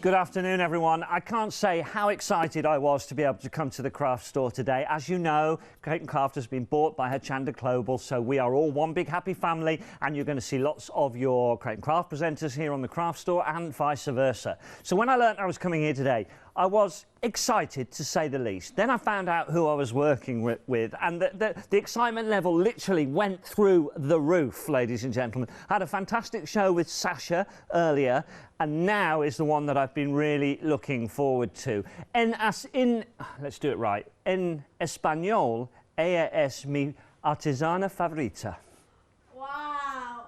Good afternoon, everyone. I can't say how excited I was to be able to come to the craft store today. As you know, Create & Craft has been bought by Hochanda Global, so we are all one big happy family, and you're going to see lots of your Create & Craft presenters here on the craft store and vice versa. So when I learnt I was coming here today, I was excited, to say the least. Then I found out who I was working with and the excitement level literally went through the roof, ladies and gentlemen. I had a fantastic show with Sasha earlier, and now is the one that I've been really looking forward to. Let's do it right. En español, ella es mi artesana favorita. Wow.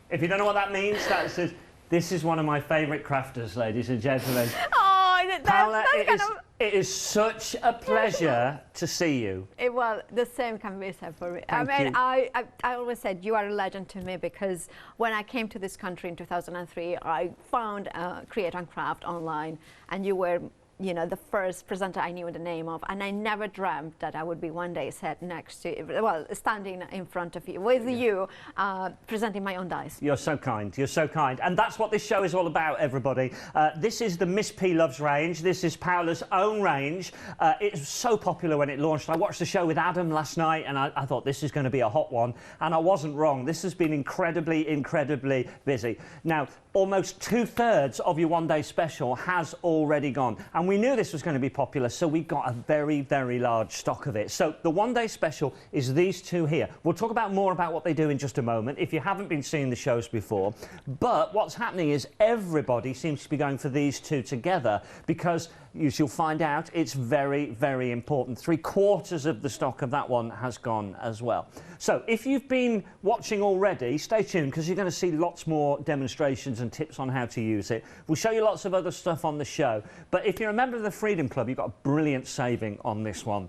If you don't know what that means, that says, this is one of my favourite crafters, ladies and gentlemen. Paola, it is such a pleasure to see you. Well, the same can be said for me. Thank you. I always said you are a legend to me, because when I came to this country in 2003, I found Create & Craft online, and you were, you know, the first presenter I knew the name of, and I never dreamt that I would be one day sat next to, well, standing in front of you, with you, presenting my own dice. You're so kind, you're so kind. And that's what this show is all about, everybody. This is the Miss P Loves range. This is Paola's own range. It was so popular when it launched. I watched the show with Adam last night, and I thought this is going to be a hot one, and I wasn't wrong. This has been incredibly, incredibly busy. Now, almost 2/3 of your one-day special has already gone, and we knew this was going to be popular, so we got a very, very large stock of it. So the one-day special is these two here. We'll talk about more about what they do in just a moment, if you haven't been seeing the shows before. But what's happening is everybody seems to be going for these two together, because you'll find out it's very, very important. 3/4 of the stock of that one has gone as well. So if you've been watching already, stay tuned, because you're going to see lots more demonstrations and tips on how to use it. We'll show you lots of other stuff on the show. But if you're a member of the Freedom Club, you've got a brilliant saving on this one.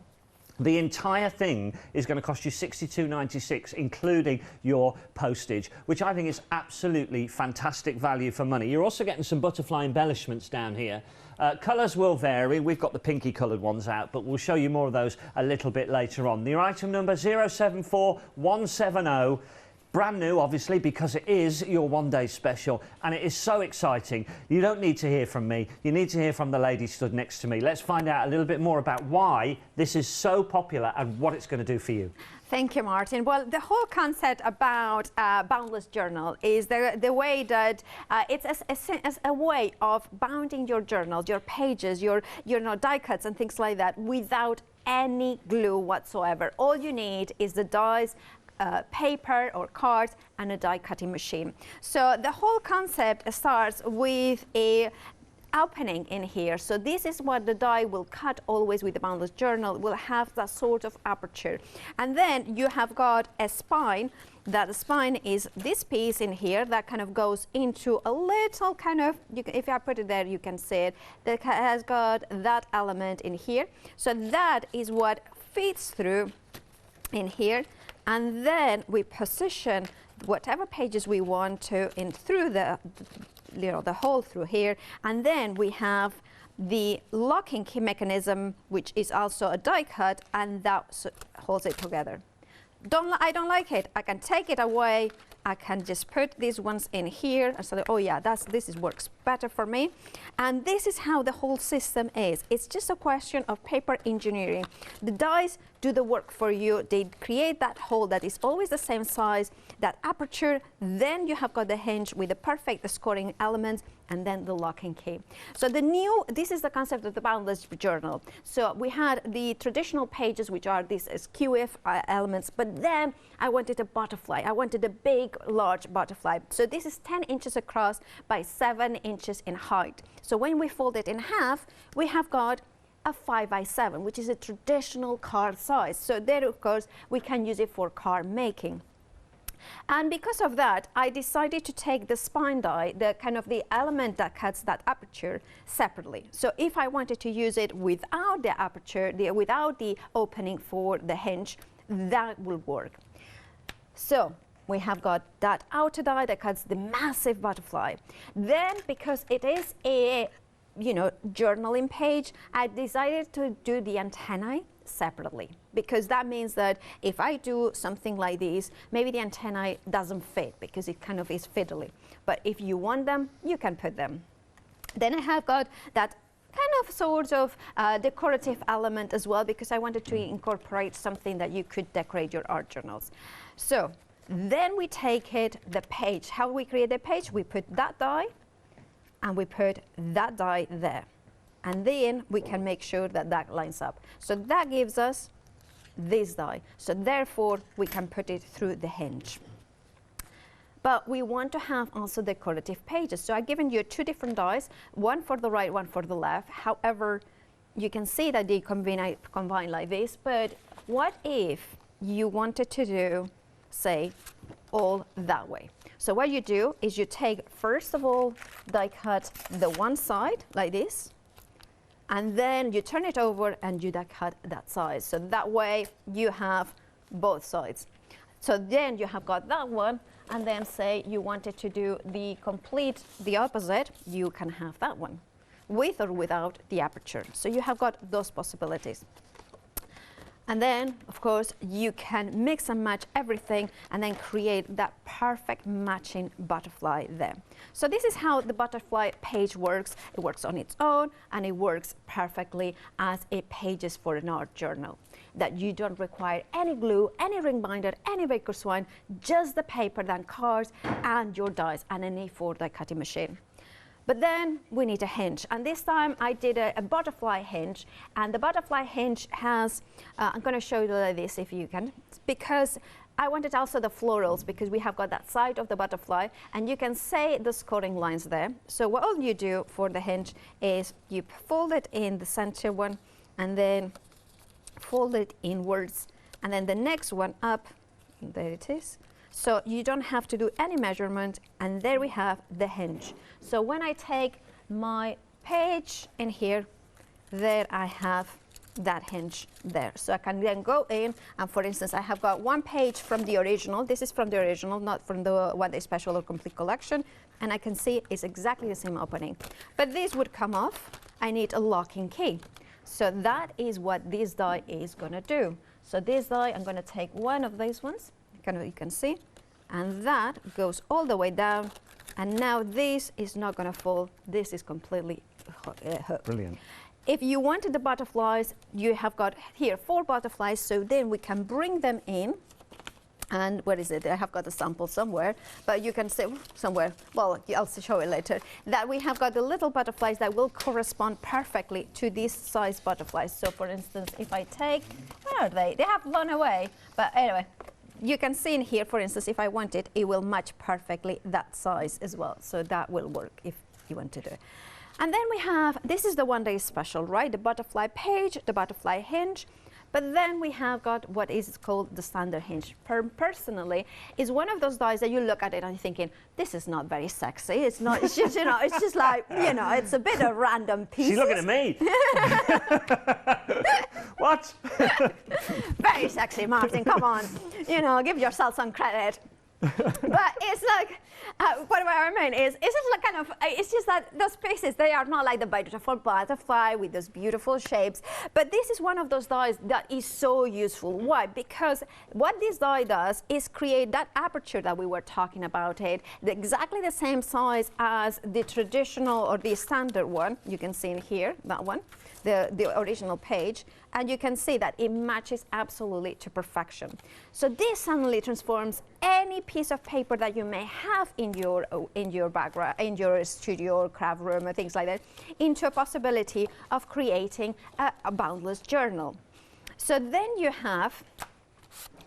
The entire thing is going to cost you $62.96, including your postage, which I think is absolutely fantastic value for money. You're also getting some butterfly embellishments down here. Colours will vary. We've got the pinky coloured ones out, but we'll show you more of those a little bit later on. The item number 074170. Brand new, obviously, because it is your one-day special, and it is so exciting. You don't need to hear from me. You need to hear from the lady stood next to me. Let's find out a little bit more about why this is so popular and what it's going to do for you. Thank you, Martin. Well, the whole concept about Boundless Journal is the way that it's as a way of bounding your journals, your pages, your die cuts and things like that without any glue whatsoever. All you need is the dies, paper or cards, and a die cutting machine. So the whole concept starts with a opening in here. So this is what the die will cut always with the Boundless Journal. Will have that sort of aperture. And then you have got a spine. That spine is this piece in here that kind of goes into a little kind of, if I put it there, you can see it, that has got that element in here. So that is what feeds through in here. And then we position whatever pages we want to in through the hole through here. And then we have the locking key mechanism, which is also a die cut, and that holds it together. I don't like it. I can take it away. I can just put these ones in here and say, oh yeah, this works better for me. And this is how the whole system is. It's just a question of paper engineering. The dies do the work for you. They create that hole that is always the same size, that aperture. Then you have got the hinge with the perfect scoring elements, and then the locking key. So this is the concept of the Boundless Journal. So we had the traditional pages, which are these SQF elements, but then I wanted a butterfly. I wanted a big, large butterfly. So this is 10 inches across by 7 inches in height. So when we fold it in half, we have got a 5x7, which is a traditional card size. So there, of course, we can use it for card making. And because of that, I decided to take the spine die, the kind of the element that cuts that aperture, separately. So if I wanted to use it without the aperture, without the opening for the hinge, that will work. So we have got that outer die that cuts the massive butterfly. Then, because it is a journaling page, I decided to do the antennae separately, because that means that if I do something like this, maybe the antennae doesn't fit because it kind of is fiddly. But if you want them, you can put them. Then I have got that kind of sort of decorative element as well, because I wanted to incorporate something that you could decorate your art journals. So then we take it, the page. How we create the page? We put that die and we put that die there. And then we can make sure that that lines up. So that gives us this die. So therefore we can put it through the hinge. But we want to have also decorative pages. So I've given you 2 different dies, one for the right, one for the left. However, you can see that they combine like this, but what if you wanted to do, say, all that way? So what you do is you take, first of all, die cut the one side like this, and then you turn it over and you die cut that side. So that way you have both sides. So then you have got that one, and then say you wanted to do the opposite, you can have that one, with or without the aperture. So you have got those possibilities. And then, of course, you can mix and match everything and then create that perfect matching butterfly there. So this is how the butterfly page works. It works on its own, and it works perfectly as a pages for an art journal, that you don't require any glue, any ring binder, any baker's twine, just the paper, then cards, and your dies, and an A4 die cutting machine. But then we need a hinge, and this time I did a butterfly hinge, and the butterfly hinge has, I'm going to show you like this if you can, because I wanted also the florals, because we have got that side of the butterfly, and you can see the scoring lines there. So what all you do for the hinge is you fold it in the center one, and then fold it inwards, and then the next one up, there it is. So you don't have to do any measurement, and there we have the hinge. So when I take my page in here, there I have that hinge there. So I can then go in, and for instance, I have got one page from the original. This is from the original, not from the One Day Special or Complete Collection, and I can see it's exactly the same opening. But this would come off. I need a locking key. So that is what this die is going to do. So this die, I'm going to take one of these ones, you can see, and that goes all the way down, and now this is not going to fall. This is completely hooked. Brilliant. If you wanted the butterflies, you have got here 4 butterflies, so then we can bring them in. And where is it? I have got a sample somewhere, but you can see somewhere, well, I'll show it later, that we have got the little butterflies that will correspond perfectly to these size butterflies. So for instance, if I take, where are they? They have flown away, but anyway, you can see in here, for instance, if I want it, it will match perfectly that size as well. So that will work if you want to do it. And then we have, this is the One Day Special, right? The butterfly page, the butterfly hinge. But then we have got what is called the standard hinge. Personally, is one of those dies that you look at it and you're thinking, this is not very sexy. It's not, it's just, it's just like, it's a bit of random pieces. She's looking at me. What? Very sexy, Martin, come on. Give yourself some credit. But it's like, what I mean is, it's just like kind of, it's just that those pieces, they are not like the beautiful butterfly with those beautiful shapes, but this is one of those dies that is so useful. Why? Because what this die does is create that aperture that we were talking about, exactly the same size as the traditional or the standard one. You can see in here, that one, the original page, and you can see that it matches absolutely to perfection. So this suddenly transforms any piece of paper that you may have in your background, in your studio or craft room or things like that, into a possibility of creating a boundless journal. So then you have,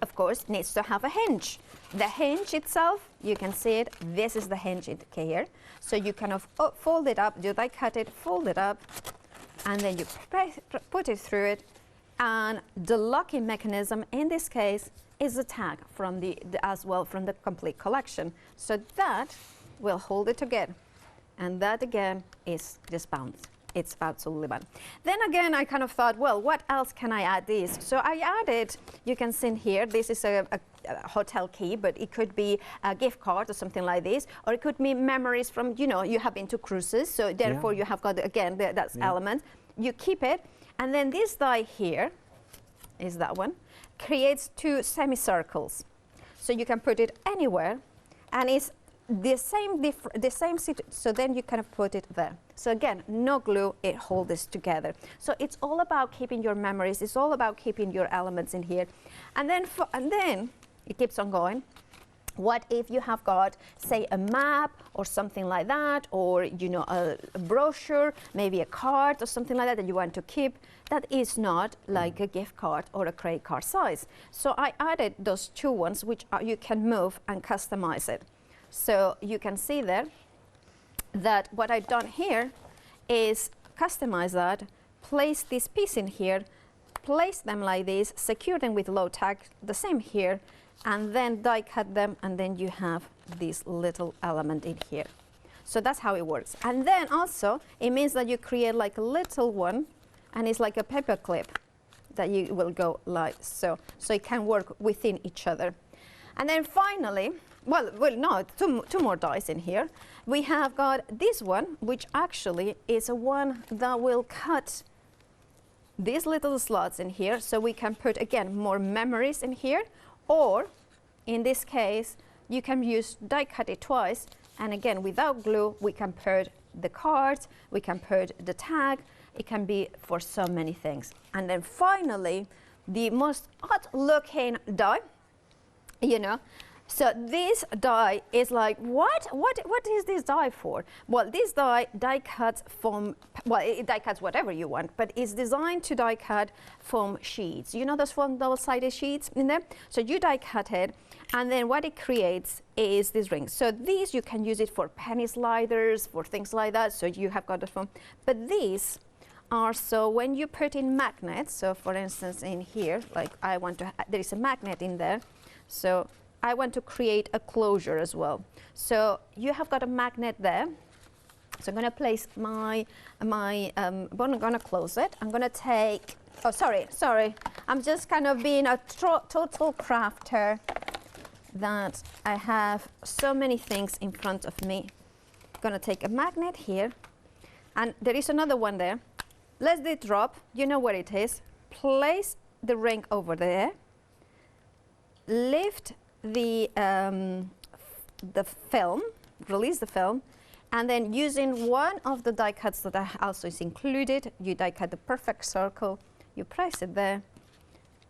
of course, needs to have a hinge. The hinge itself, you can see it, this is the hinge here. So you kind of fold it up, do I cut it, fold it up, and then you put it through it, and the locking mechanism in this case is a tag from as well from the Complete Collection. So that will hold it together, and that again is just bound. It's absolutely bound. Then again, I kind of thought, well, what else can I add this? So I added, you can see here, this is a hotel key, but it could be a gift card or something like this, or it could be memories from, you have been to cruises, so therefore you have got, again, that's element. You keep it, and then this die here, is that one, creates 2 semicircles. So you can put it anywhere, and it's the same, so then you kind of put it there. So again, no glue, it holds this together. So it's all about keeping your memories, it's all about keeping your elements in here. And then it keeps on going. What if you have got, say, a map or something like that, or you know, a brochure, maybe a card or something like that you want to keep, that is not like a gift card or a credit card size. So I added those two ones which you can move and customize it. So you can see there that what I've done here is customize that, place this piece in here, place them like this, secure them with low tag, the same here, and then die cut them, and then you have this little element in here. So that's how it works. And then also it means that you create like a little one, and it's like a paper clip that you will go like so. So it can work within each other. And then finally, well no, two more dies in here. We have got this one, which actually is a one that will cut these little slots in here, so we can put again more memories in here. Or in this case, you can use die cut it twice, and again without glue we can put the cards, we can put the tag, it can be for so many things. And then finally, the most odd looking die, you know. So this die is like, what is this die for? Well, this die cuts from, well, it die cuts whatever you want, but it's designed to die cut from sheets. You know those one double-sided sheets in there? So you die cut it, and then what it creates is this ring. So these, you can use it for penny sliders, for things like that, so you have got the phone. But these are, so when you put in magnets, so for instance in here, like I want to, there is a magnet in there, so I want to create a closure as well. So you have got a magnet there. So I'm going to place I'm going to close it. I'm going to take, oh, sorry. I'm just kind of being a total crafter that I have so many things in front of me. I'm going to take a magnet here, and there is another one there. Let it drop, you know where it is. Place the ring over there. Lift the film, release the film, and then using one of the die cuts that also is included, you die cut the perfect circle, you press it there,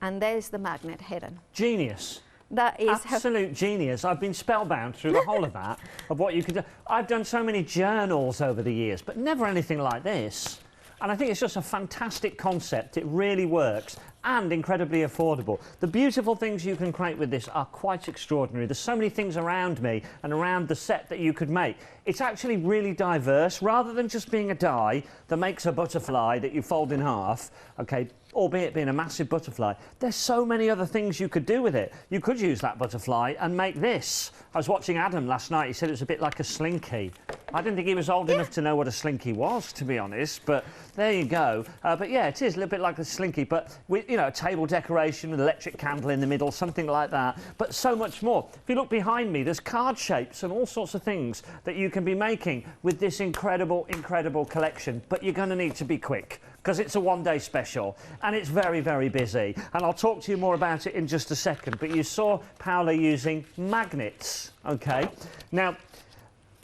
and there's the magnet hidden. Genius. That is absolute genius. I've been spellbound through the whole of that, of what you could do. I've done so many journals over the years, but never anything like this. And I think it's just a fantastic concept. It really works, and incredibly affordable. The beautiful things you can create with this are quite extraordinary. There's so many things around me and around the set that you could make. It's actually really diverse, rather than just being a die that makes a butterfly that you fold in half, okay, albeit being a massive butterfly. There's so many other things you could do with it. You could use that butterfly and make this. I was watching Adam last night, he said it was a bit like a slinky. I didn't think he was old enough to know what a slinky was, to be honest, but there you go. But yeah, it is a little bit like a slinky, but with, you know, a table decoration, an electric candle in the middle, something like that, but so much more. If you look behind me, there's card shapes and all sorts of things that you can be making with this incredible, incredible collection, but you're going to need to be quick, because it's a one-day special and it's very, very busy. And I'll talk to you more about it in just a second, but you saw Paola using magnets, okay? Now,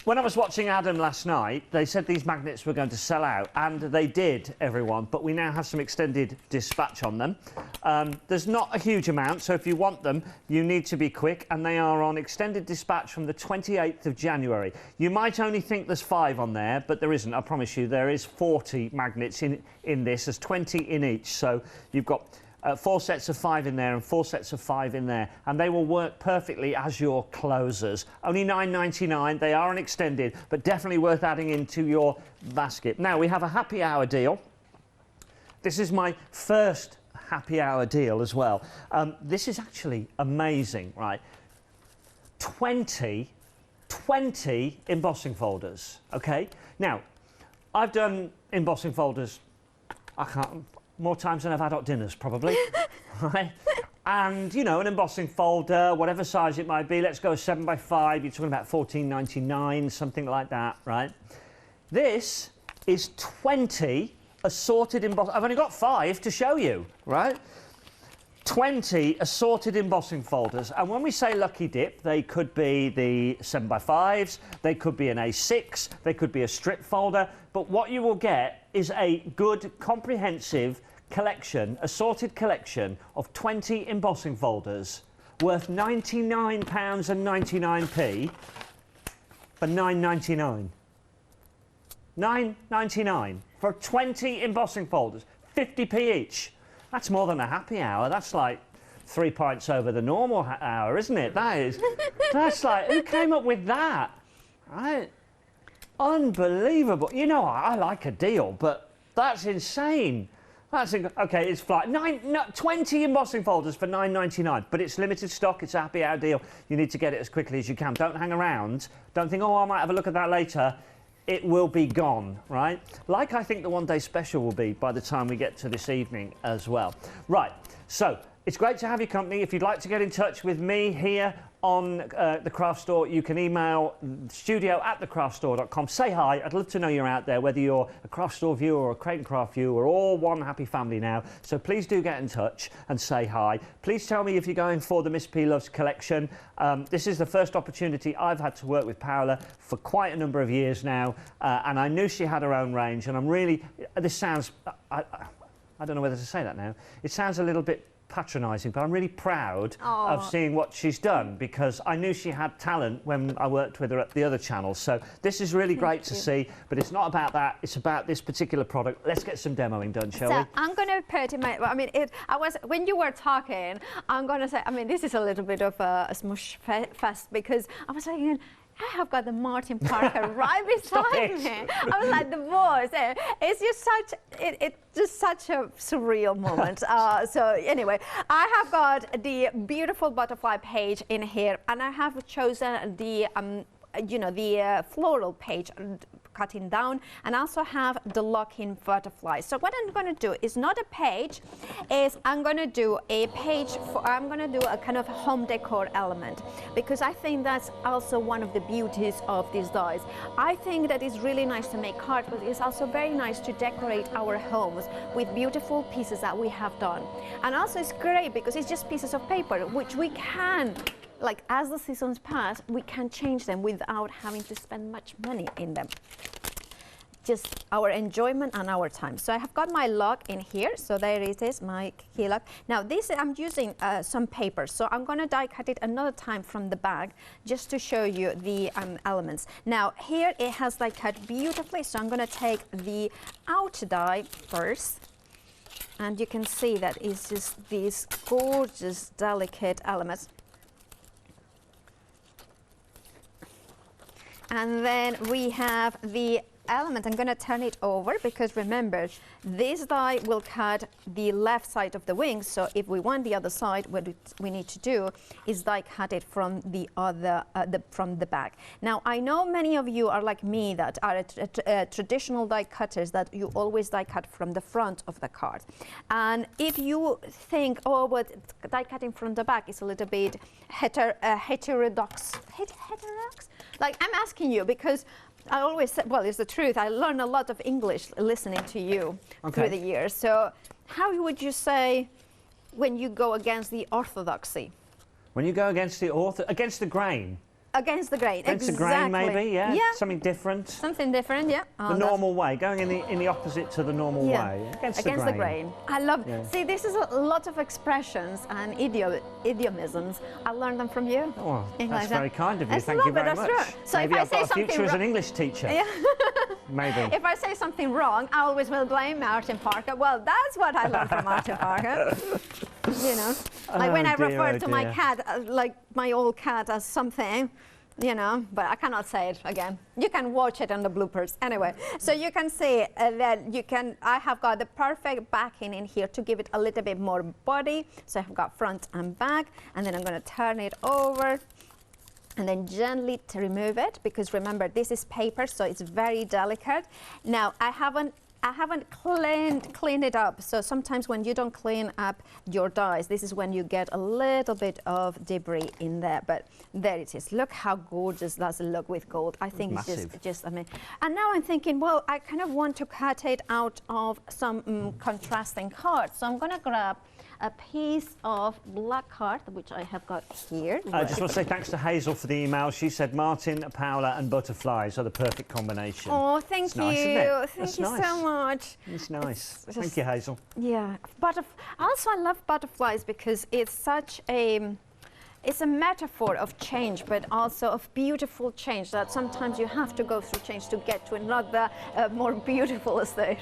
when I was watching Adam last night, they said these magnets were going to sell out, and they did, everyone, but we now have some extended dispatch on them. There's not a huge amount, so if you want them, you need to be quick, and they are on extended dispatch from the 28th of January. You might only think there's 5 on there, but there isn't, I promise you. There is 40 magnets in this. There's 20 in each, so you've got 4 sets of 5 in there and 4 sets of 5 in there, and they will work perfectly as your closers. Only $9.99. They are an extended, but definitely worth adding into your basket. Now, we have a happy hour deal. This is my first happy hour deal as well. This is actually amazing, right? 20 embossing folders, okay? Now, I've done embossing folders, more times than I've had hot dinners, probably, right? And, you know, an embossing folder, whatever size it might be, let's go 7 by 5, you're talking about $14.99, something like that, right? This is 20 assorted embossing. I've only got 5 to show you, right? 20 assorted embossing folders, and when we say lucky dip, they could be the 7x5s, they could be an A6, they could be a strip folder, but what you will get is a good comprehensive collection, assorted collection of 20 embossing folders worth £99.99 for £9.99. £9.99 for 20 embossing folders, 50p each. That's more than a happy hour. That's like 3 pints over the normal hour, isn't it? That's like, who came up with that? Right? Unbelievable. You know, I like a deal, but that's insane. Okay, it's flat. 20 embossing folders for £9.99, but it's limited stock. It's a happy hour deal. You need to get it as quickly as you can. Don't hang around. Don't think, oh, I might have a look at that later. It will be gone, right? Like I think the one-day special will be by the time we get to this evening as well. Right, so it's great to have your company. If you'd like to get in touch with me here on the Craft Store, you can email studio@thecraftstore.com. Say hi. I'd love to know you're out there, whether you're a Craft Store viewer or a Crate and Craft viewer. We're all one happy family now. So please do get in touch and say hi. Please tell me if you're going for the Miss P Loves collection. This is the first opportunity I've had to work with Paola for quite a number of years now, and I knew she had her own range, and I'm really, this sounds, I don't know whether to say that now. It sounds a little bit patronising, but I'm really proud of seeing what she's done, because I knew she had talent when I worked with her at the other channels. So this is really great to see, but it's not about that. It's about this particular product. Let's get some demoing done, shall we? I'm going to put in my, I mean, when you were talking, I'm going to say, I mean, this is a little bit of a smush fest, because I was thinking, I have got the Martin Parker right beside me. I was like, the voice. It's just such a surreal moment. So anyway, I have got the beautiful butterfly page in here, and I have chosen the the floral page cutting down, and also have the lock-in butterfly. So what I'm going to do is not a page, I'm going to do a page I'm going to do a kind of home decor element, because I think that's also one of the beauties of these dies. I think that it's really nice to make cards, but it's also very nice to decorate our homes with beautiful pieces that we have done. And also it's great because it's just pieces of paper which we can, like, as the seasons pass, we can change them without having to spend much money in them. Just our enjoyment and our time. So I have got my lock in here. So there it is, my key lock. Now this, I'm using some paper. So I'm going to die cut it another time from the bag just to show you the elements. Now here it has die cut beautifully. So I'm going to take the outer die first. And you can see that it's just these gorgeous, delicate elements. And then we have the element. I'm going to turn it over, because remember, this die will cut the left side of the wings. So if we want the other side, what we need to do is die cut it from the other, from the back. Now I know many of you are like me, that are traditional die cutters, that you always die cut from the front of the card. And if you think, oh, but die cutting from the back is a little bit heterodox. Like, I'm asking you because I always say, well, it's the truth. I learned a lot of English listening to you through the years. So how would you say when you go against the orthodoxy? When you go against the against the grain? Against the grain, against the grain, maybe, yeah? Something different. Something different, yeah. The normal way, going in the opposite to the normal way. Against the grain. I love it. See, this is a lot of expressions and idiomisms. I learned them from you. Oh, that's very kind of you. Thank you very much. So maybe if I I've say got a future as an English teacher. Maybe. If I say something wrong, I always will blame Martin Parker. Well, that's what I learned from Martin Parker. You know, like when I refer to my cat, like my old cat, as something, you know, but I cannot say it again. You can watch it on the bloopers. Anyway, so you can see that I have got the perfect backing in here to give it a little bit more body. So I've got front and back, and then I'm going to turn it over and then gently to remove it, because remember, this is paper, so it's very delicate. Now, I haven't cleaned it up. So sometimes when you don't clean up your dies, this is when you get a little bit of debris in there. But there it is. Look how gorgeous does it look with gold. I think it's just, I mean. And now I'm thinking, well, I kind of want to cut it out of some contrasting cards. So I'm going to grab a piece of black card, which I have got here. I just want to say thanks to Hazel for the email. She said Martin, Paola and butterflies are the perfect combination. Oh, thank It's you. nice, isn't it? Thank That's you nice. so much. It's nice. It's Thank you, Hazel. Yeah. Also, I love butterflies because it's such a... It's a metaphor of change, but also of beautiful change, that sometimes you have to go through change to get to another more beautiful state.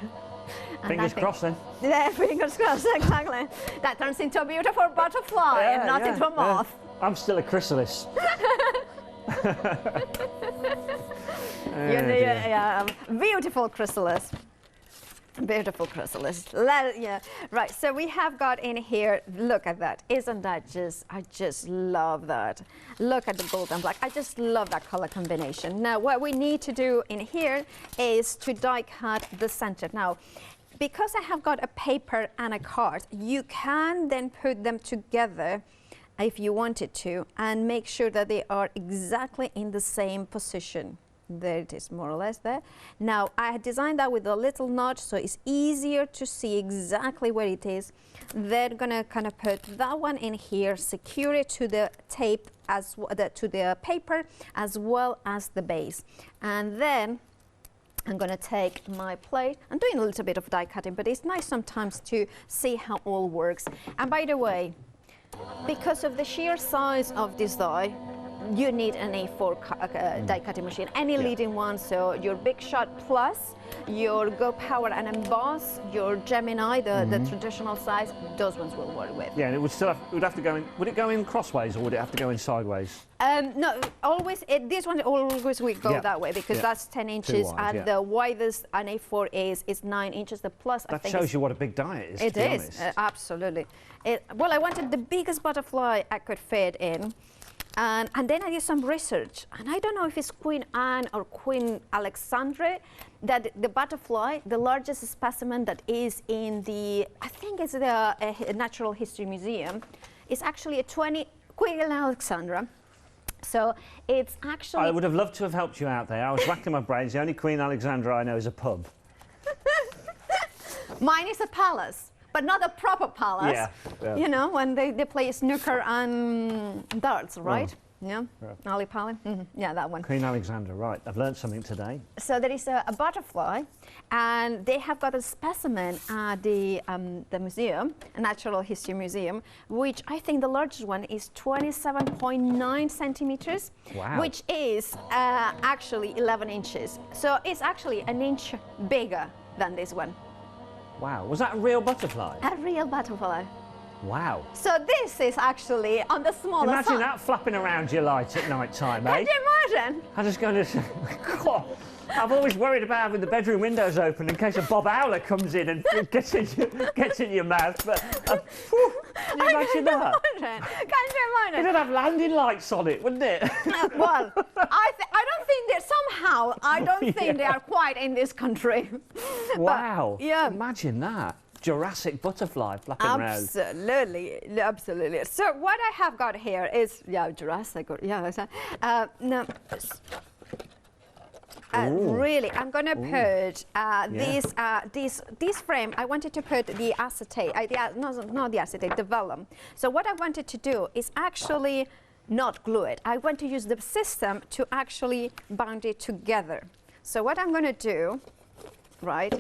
And Fingers I think- crossed then. Yeah, fingers crossed, exactly. That turns into a beautiful butterfly and not into a moth. I'm still a chrysalis. Beautiful chrysalis. Beautiful chrysalis. Yeah, right. So we have got in here. Look at that. Isn't that just? I just love that. Look at the gold and black. I just love that color combination. Now, what we need to do in here is to die cut the center. Now, because I have got a paper and a card, you can then put them together if you wanted to, and make sure that they are exactly in the same position. There it is, more or less there. Now, I had designed that with a little notch, so it's easier to see exactly where it is. Then gonna kind of put that one in here, secure it to the tape, to the paper, as well as the base. And then I'm gonna take my plate. I'm doing a little bit of die cutting, but it's nice sometimes to see how all works. And by the way, because of the sheer size of this die, you need an A4 die cutting machine, any leading one. So your Big Shot Plus, your Go Power and Emboss, your Gemini, the traditional size, those ones will work with. Yeah, and it would still have, it would have to go in. Would it go in crossways or would it have to go in sideways? No, always. This one always will go that way because that's 10 inches, wide, and the widest an A4 is 9 inches. The Plus, I That think, shows you what a big die it is. it to be is honest. absolutely. Well, I wanted the biggest butterfly I could fit in. And then I did some research, and I don't know if it's Queen Anne or Queen Alexandra, that the butterfly, the largest specimen that is in the, I think it's the Natural History Museum, is actually a Queen Alexandra. So it's actually... I would have loved to have helped you out there. I was racking my brains. The only Queen Alexandra I know is a pub. Mine is a palace, but not a proper palace. Yeah. You know, when they play snooker and darts, right? Yeah, Ali Pali. Yeah, that one. Queen Alexandra, right. I've learned something today. So there is a butterfly, and they have got a specimen at the museum, a Natural History Museum, which I think the largest one is 27.9 centimeters, Wow. which is actually 11 inches. So it's actually an inch bigger than this one. Wow. Was that a real butterfly? A real butterfly. Wow. So this is actually on the smaller Imagine side. that flapping around your light at night time, Can eh? you imagine? I'm just going to... God, I've always worried about having the bedroom windows open in case a Bob Howler comes in and gets in your mouth. But whew, can you imagine that? Can you imagine? It'd have landing lights on it, wouldn't it? Well, I don't think that somehow, I don't think they are quite in this country. Wow. yeah. Imagine that. Jurassic butterfly flapping around. Absolutely, absolutely. So what I have got here is, Jurassic, really, I'm going to put this frame. I wanted to put the acetate, not the acetate, the vellum. So what I wanted to do is actually not glue it. I want to use the system to actually bind it together. So what I'm going to do, right,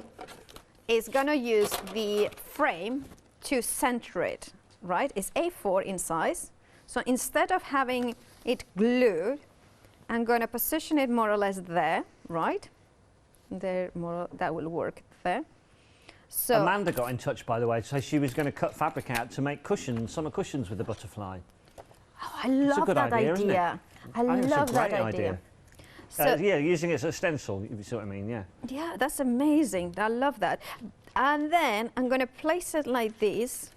is going to use the frame to center it, right? It's A4 in size. So instead of having it glued, I'm going to position it more or less there, right? There, that will work there. So Amanda got in touch, by the way, to say she was going to cut fabric out to make cushions, summer cushions with the butterfly. oh, I love good that idea, isn't it? idea. I think it's a love that great idea. So, yeah, using it as a stencil, if you see what I mean, yeah. yeah, that's amazing. I love that. And then I'm going to place it like this.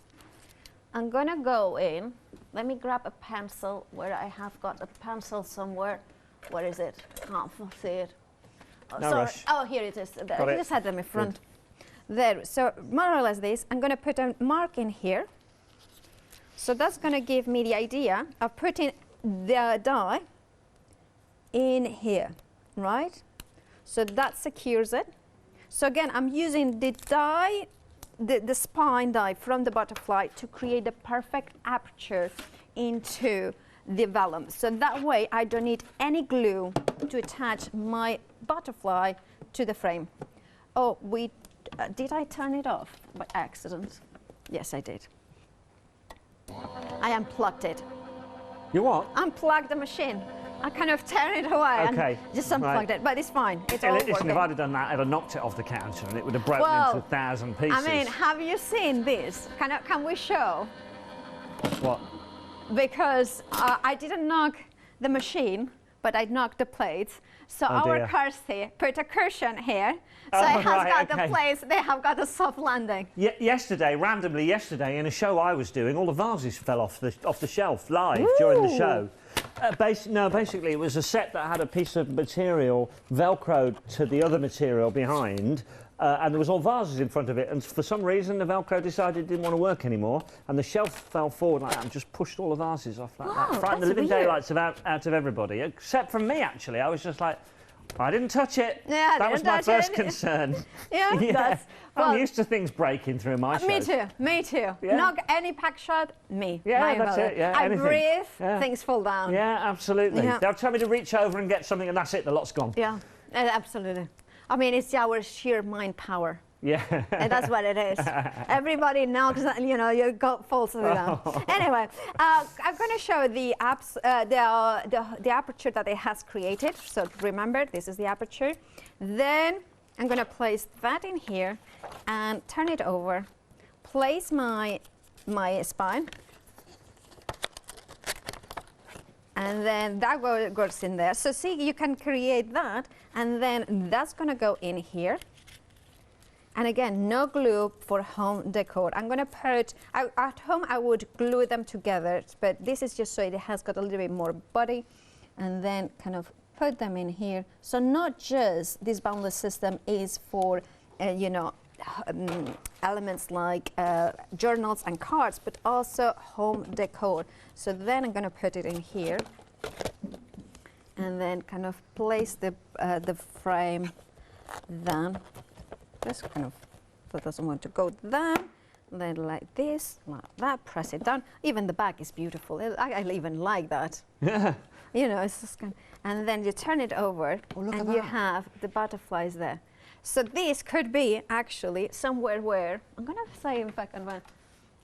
I'm going to go in. Let me grab a pencil where I have got a pencil somewhere. Where is it? Can't see it. Oh, No sorry. rush. Oh, here it is. Got I it. just had them in front. There. So more or less this. I'm going to put a mark in here. So that's going to give me the idea of putting the die in here, right? So that secures it. So again, I'm using the die the spine die from the butterfly to create the perfect aperture into the vellum. So that way I don't need any glue to attach my butterfly to the frame. Oh, did I turn it off by accident? Yes, I did. I unplugged it. You what? Unplugged the machine. I kind of turned it away and just unplugged it, but it's fine. It's all Listen, working. if I'd have done that, I'd have knocked it off the counter and it would have broken into 1,000 pieces. I mean, have you seen this? Can we show? What? Because I didn't knock the machine, but I knocked the plates. So our Kirsty put a cushion here, so it has got the plates, they have got a soft landing. Randomly yesterday, in a show I was doing, all the vases fell off the shelf live during the show. Basically it was a set that had a piece of material velcroed to the other material behind, and there was all vases in front of it, and for some reason the velcro decided it didn't want to work anymore, and the shelf fell forward like that and just pushed all the vases off like that. Frightened the living daylights out of everybody, except from me actually. I was just like, I didn't touch it. Yeah, that was my first concern. Yeah, I'm used to things breaking through my shows. Me too. Yeah. Knock any pack shot, me. Yeah, that's it. Yeah, I anything. breathe, things fall down. Yeah, absolutely. Yeah. They'll tell me to reach over and get something, and that's it. The lot's gone. Yeah, absolutely. I mean, it's our sheer mind power. Yeah. And that's what it is. Everybody knocks, you know, you go falls down. Anyway, I'm going to show the aperture that it has created. So remember, this is the aperture. Then I'm going to place that in here and turn it over. Place my spine. And then that goes in there. So see, you can create that, and then that's going to go in here. And again, no glue for home decor. I'm going to put, at home I would glue them together, but this is just so it has got a little bit more body. And then kind of put them in here. So not just this boundless system is for, you know, elements like journals and cards, but also home decor. So then I'm going to put it in here. And then kind of place the frame down. Just kind of, that doesn't want to go down. Then like this, like that, press it down. Even the back is beautiful. I even like that. Yeah. You know, it's just kind of, and then you turn it over, and you have the butterflies there. So this could be actually somewhere where, I'm going to say, in fact,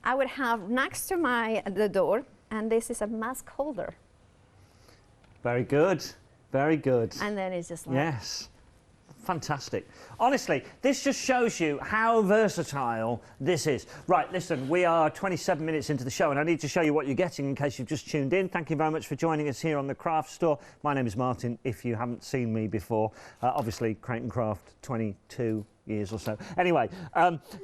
I would have next to the door, and this is a mask holder. Very good. Very good. And then it's just like... Yes. Fantastic. Honestly, this just shows you how versatile this is. Right, listen, we are 27 minutes into the show, and I need to show you what you're getting in case you've just tuned in. Thank you very much for joining us here on the Craft Store. My name is Martin, if you haven't seen me before. Obviously, Crate & Craft, 22 years or so. Anyway,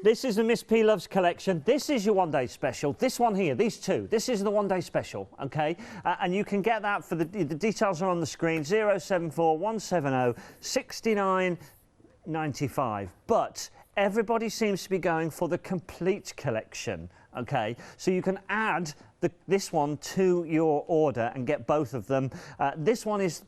this is the Miss P Loves collection. This is your one-day special. This one here, these two, this is the one-day special, okay? And you can get that for the details are on the screen, 074 170 6995. But everybody seems to be going for the complete collection, okay? So you can add this one to your order and get both of them. This one is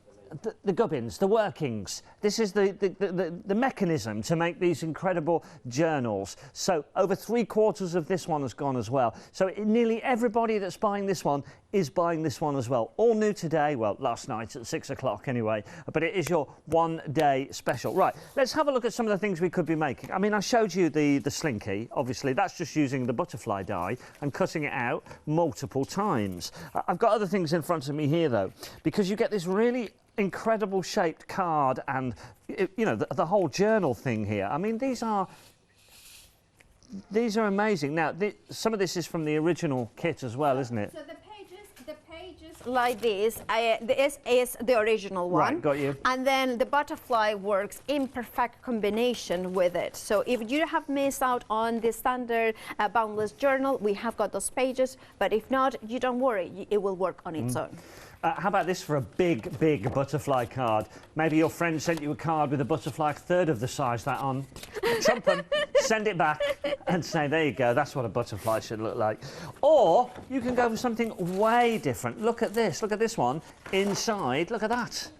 the gubbins, the workings. This is the mechanism to make these incredible journals. So over 3/4 of this one has gone as well. So nearly everybody that's buying this one is buying this one as well. All new today, well, last night at 6 o'clock anyway, but it is your one-day special. Right, let's have a look at some of the things we could be making. I mean, I showed you the slinky, obviously. That's just using the butterfly die and cutting it out multiple times. I've got other things in front of me here, though, because you get this really incredible shaped card and, you know, the whole journal thing here. I mean, these are amazing. Now, some of this is from the original kit as well, isn't it? So the pages like this is the original one. Right, got you. And then the butterfly works in perfect combination with it. So if you have missed out on the standard Boundless Journal, we have got those pages. But if not, you don't worry, it will work on its own. How about this for a big, big butterfly card? Maybe your friend sent you a card with a butterfly 1/3 of the size that on. Trump them, send it back and say, there you go, that's what a butterfly should look like. Or you can go for something way different. Look at this one inside. Look at that.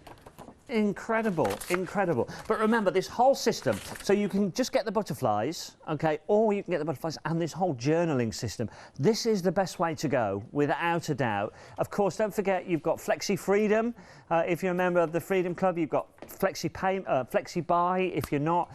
Incredible, incredible. But remember, this whole system, so you can just get the butterflies, okay, or you can get the butterflies and this whole journaling system. This is the best way to go, without a doubt. Of course, don't forget, you've got Flexi Freedom. If you're a member of the Freedom Club, you've got Flexi Pay, Flexi Buy. If you're not,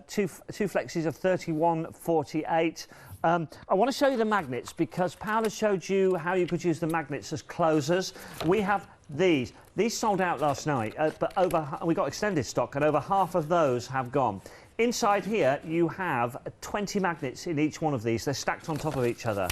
two Flexis of £31.48. I want to show you the magnets because Paola showed you how you could use the magnets as closers. We have these. These sold out last night, but we got extended stock and over half of those have gone. Inside here you have 20 magnets in each one of these. They're stacked on top of each other.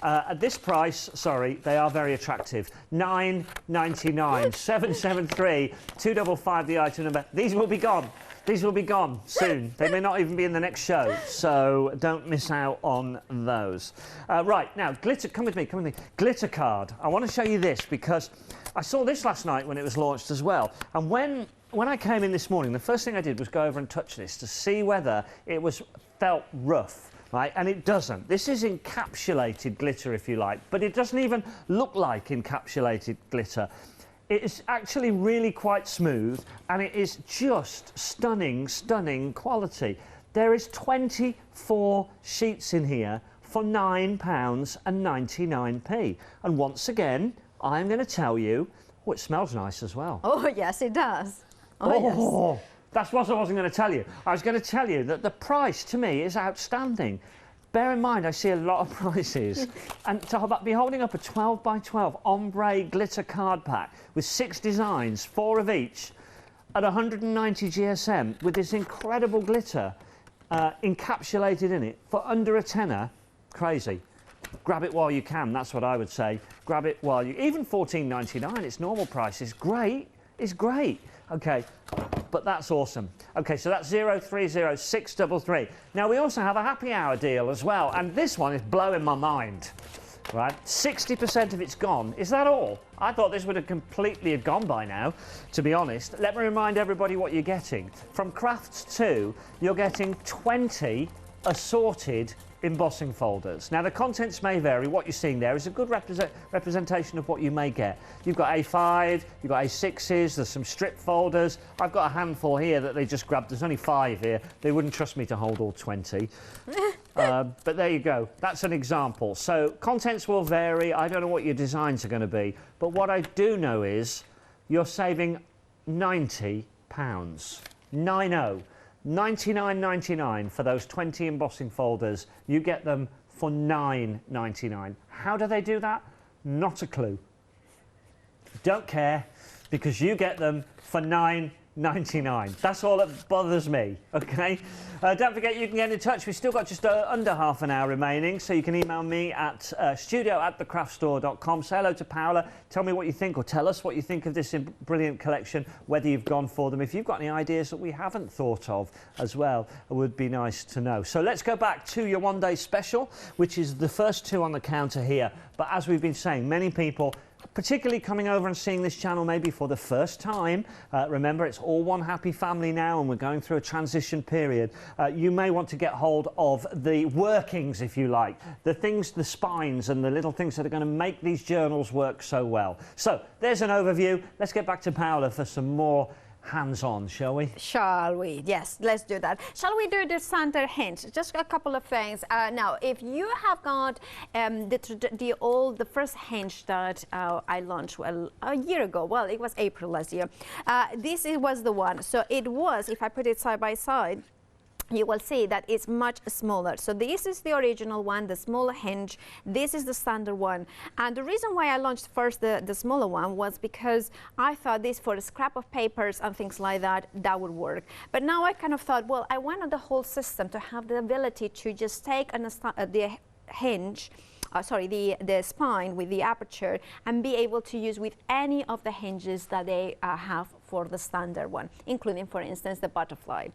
At this price, sorry, they are very attractive. £9.99, 773 255 the item number. These will be gone. These will be gone soon. They may not even be in the next show, so don't miss out on those. Right, now, glitter, come with me. Glitter card. I want to show you this because I saw this last night when it was launched as well. And when I came in this morning, the first thing I did was go over and touch this to see whether it felt rough. Right, and it doesn't. This is encapsulated glitter, if you like, but it doesn't even look like encapsulated glitter. It is actually really quite smooth, and it is just stunning, stunning quality. There is 24 sheets in here for £9.99. And once again, I'm going to tell you, oh, it smells nice as well. Oh, yes, it does. Oh, yes. That's what I wasn't going to tell you. I was going to tell you that the price to me is outstanding. Bear in mind, I see a lot of prices. And to be holding up a 12 by 12 ombre glitter card pack with 6 designs, 4 of each, at 190 GSM with this incredible glitter encapsulated in it for under a tenner, crazy. Grab it while you can, that's what I would say. Grab it while you... Even £14.99, its normal price is great. It's great. Okay, but that's awesome. Okay, so that's 030633. Now, we also have a happy hour deal as well, and this one is blowing my mind, right? 60% of it's gone. Is that all? I thought this would have completely gone by now, to be honest. Let me remind everybody what you're getting. From Crafts 2, you're getting 20 assorted embossing folders. Now, the contents may vary. What you're seeing there is a good representation of what you may get. You've got A5, you've got A6s, there's some strip folders. I've got a handful here that they just grabbed. There's only 5 here. They wouldn't trust me to hold all 20. But there you go. That's an example. So contents will vary. I don't know what your designs are going to be. But what I do know is you're saving £90. 90. £99.99 for those 20 embossing folders. You get them for £9.99. How do they do that? Not a clue. Don't care, because you get them for £9.99. That's all that bothers me, okay? Don't forget, you can get in touch. We've still got just under half an hour remaining, so you can email me at studio@thecraftstore.com. Say hello to Paola. Tell me what you think, or tell us what you think of this brilliant collection, whether you've gone for them. If you've got any ideas that we haven't thought of as well, it would be nice to know. So let's go back to your one-day special, which is the first 2 on the counter here. But as we've been saying, many people, particularly coming over and seeing this channel maybe for the first time, remember, it's all one happy family now, and we're going through a transition period. You may want to get hold of the workings, if you like, the things, the spines and the little things that are going to make these journals work so well. So there's an overview. Let's get back to Paola for some more hands-on, shall we? Shall we? Yes, let's do that. Shall we do the center hinge? Just a couple of things. Now, if you have got the first hinge that I launched a year ago, well, it was April last year. This was the one. So it was, if I put it side by side, you will see that it's much smaller. So this is the original one, the smaller hinge. This is the standard one. And the reason why I launched first the smaller one was because I thought this, for a scrap of papers and things like that, that would work. But now I kind of thought, well, I wanted the whole system to have the ability to just take the hinge, the spine with the aperture, and be able to use with any of the hinges that they have for the standard one, including, for instance, the butterfly.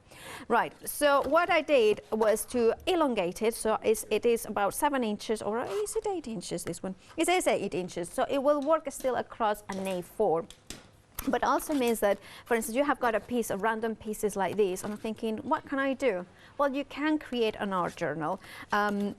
Right, so what I did was to elongate it, so it is about 7 inches, or is it 8 inches, this one? It is 8 inches, so it will work still across an A4. But also means that, for instance, you have got a piece of random pieces like this, and I'm thinking, what can I do? Well, you can create an art journal.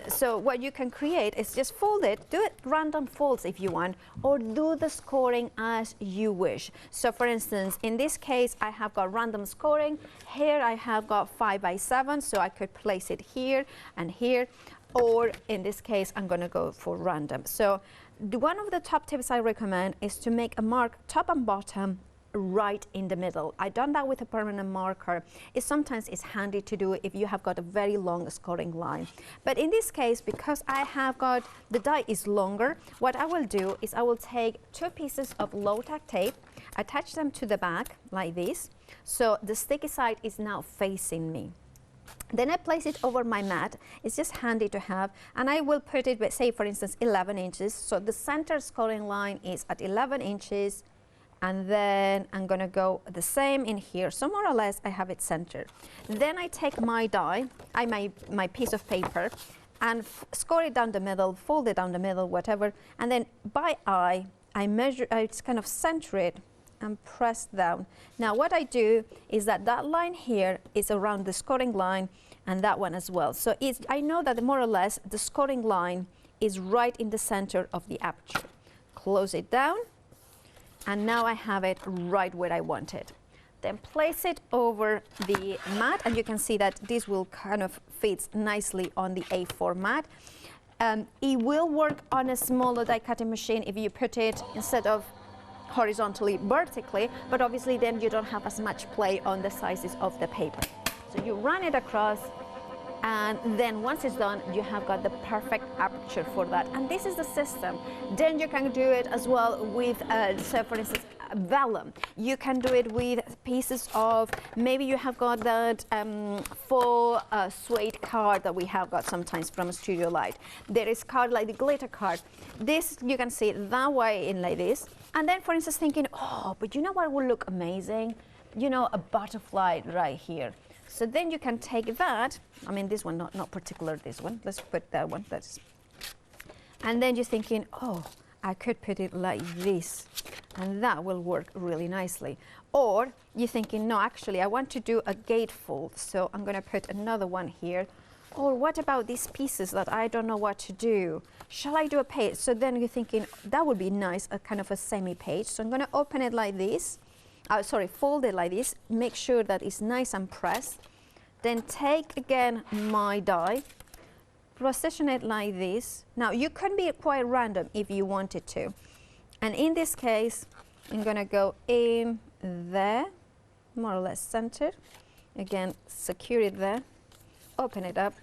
So what you can create is just fold it, do it random folds if you want, or do the scoring as you wish. So for instance, in this case, I have got random scoring. Here I have got 5 by 7, so I could place it here and here. Or in this case, I'm going to go for random. So one of the top tips I recommend is to make a mark top and bottom right in the middle. I've done that with a permanent marker. Sometimes it's handy to do if you have got a very long scoring line. But in this case, because I have got the die is longer, what I will do is I will take 2 pieces of low tack tape, attach them to the back like this. So the sticky side is now facing me. Then I place it over my mat. It's just handy to have, and I will put it, say for instance, 11 inches. So the center scoring line is at 11 inches, and then I'm gonna go the same in here. So more or less I have it centered. Then I take my die, my piece of paper, and score it down the middle, fold it down the middle, whatever, and then by eye, I measure, I just kind of center it and press down. Now what I do is that line here is around the scoring line, and that one as well. So I know that more or less the scoring line is right in the center of the aperture. Close it down, and now I have it right where I want it. Then place it over the mat, and you can see that this will kind of fit nicely on the A4 mat. It will work on a smaller die cutting machine if you put it instead of horizontally, vertically, but obviously then you don't have as much play on the sizes of the paper. So you run it across, and then once it's done, you have got the perfect aperture for that. And this is the system. Then you can do it as well with, so for instance, vellum. You can do it with pieces of, maybe you have got that full suede card that we have got sometimes from Studio Light. There is card like the glitter card. This, you can see it that way in like this. And then, for instance, thinking, oh, but you know what will look amazing? You know, a butterfly right here. So then you can take that, I mean, this one, not particular this one. Let's put that one. And then you're thinking, oh, I could put it like this, and that will work really nicely. Or you're thinking, no, actually, I want to do a gatefold, so I'm going to put another one here. Or what about these pieces that I don't know what to do? Shall I do a page? So then you're thinking, that would be nice, a kind of a semi-page. So I'm going to open it like this. Fold it like this. Make sure that it's nice and pressed. Then take again my die, position it like this. Now you can be quite random if you wanted to. And in this case, I'm going to go in there, more or less centered. Again, secure it there. Open it up,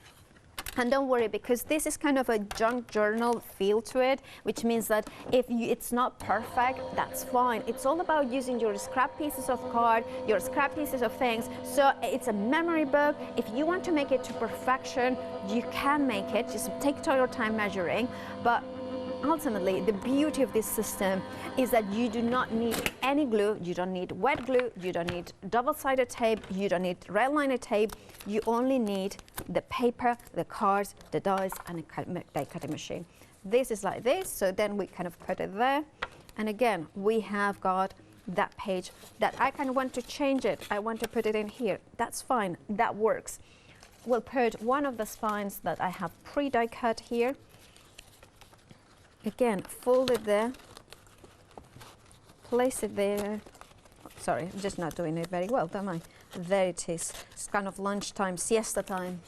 and don't worry, because this is kind of a junk journal feel to it, which means that if it's not perfect, that's fine. It's all about using your scrap pieces of card, your scrap pieces of things. So it's a memory book. If you want to make it to perfection, you can make it. Just take your time measuring. But ultimately, the beauty of this system is that you do not need any glue, you don't need wet glue, you don't need double-sided tape, you don't need red liner tape. You only need the paper, the cards, the dies, and a die cutting machine. This is like this, so then we kind of put it there. And again, we have got that page that I kind of want to change it. I want to put it in here. That's fine, that works. We'll put one of the spines that I have pre-die cut here. Again, fold it there, place it there. Sorry, I'm just not doing it very well, am I? There it is. It's kind of lunchtime, siesta time.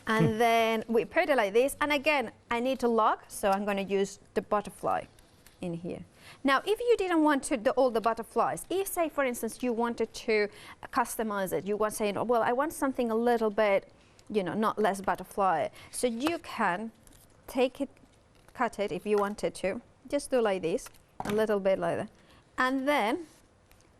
And then we put it like this. And again, I need to lock, so I'm going to use the butterfly in here. Now, if you didn't want to do all the butterflies, if, say, for instance, you wanted to customize it, you want to say, well, I want something a little bit, you know, not less butterfly. So you can take it, cut it if you wanted to. Just do like this, a little bit like that. And then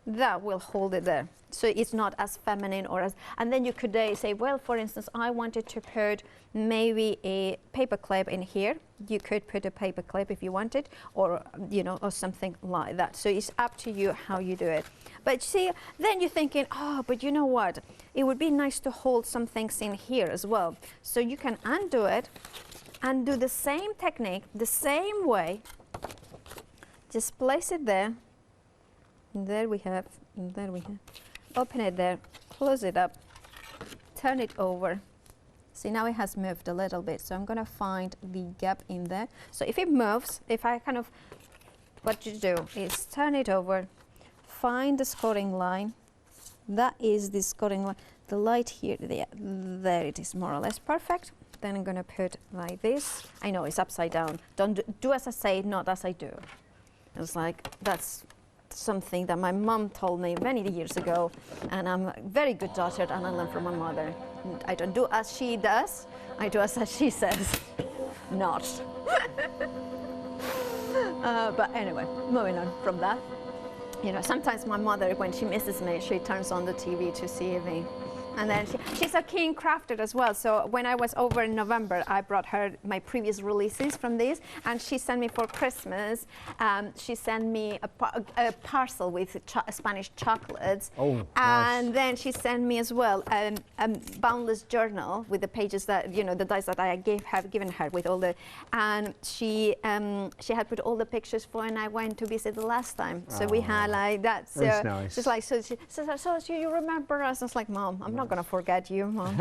that will hold it there. So it's not as feminine or as, and then you could say, well, for instance, I wanted to put maybe a paper clip in here. You could put a paper clip if you wanted, or, you know, or something like that. So it's up to you how you do it. But see, then you're thinking, oh, but you know what? It would be nice to hold some things in here as well. So you can undo it and do the same technique, the same way. Just place it there. And there we have, and there we have. Open it there, close it up, turn it over. See, now it has moved a little bit, so I'm going to find the gap in there. So if it moves, if I kind of, what you do is turn it over, find the scoring line. That is the scoring line. The light here, there it is, more or less perfect. Then I'm going to put like this. I know it's upside down. Don't do as I say, not as I do. It's like, that's something that my mom told me many years ago, and I'm a very good daughter, and I learned from my mother. I don't do as she does, I do as she says. Not. But anyway, moving on from that. You know, sometimes my mother, when she misses me, she turns on the TV to see me. And then she's a keen crafter as well. So when I was over in November, I brought her my previous releases from this, and she sent me for Christmas. She sent me a parcel with Spanish chocolates. Oh, and nice. then she sent me as well a Boundless Journal with the pages that, you know, the dies that I have given her with all the, and she had put all the pictures for, and I went to visit the last time. So we had like that. So that's nice. just like, so you remember us? I was like, Mom, I'm not going to forget you, Mom.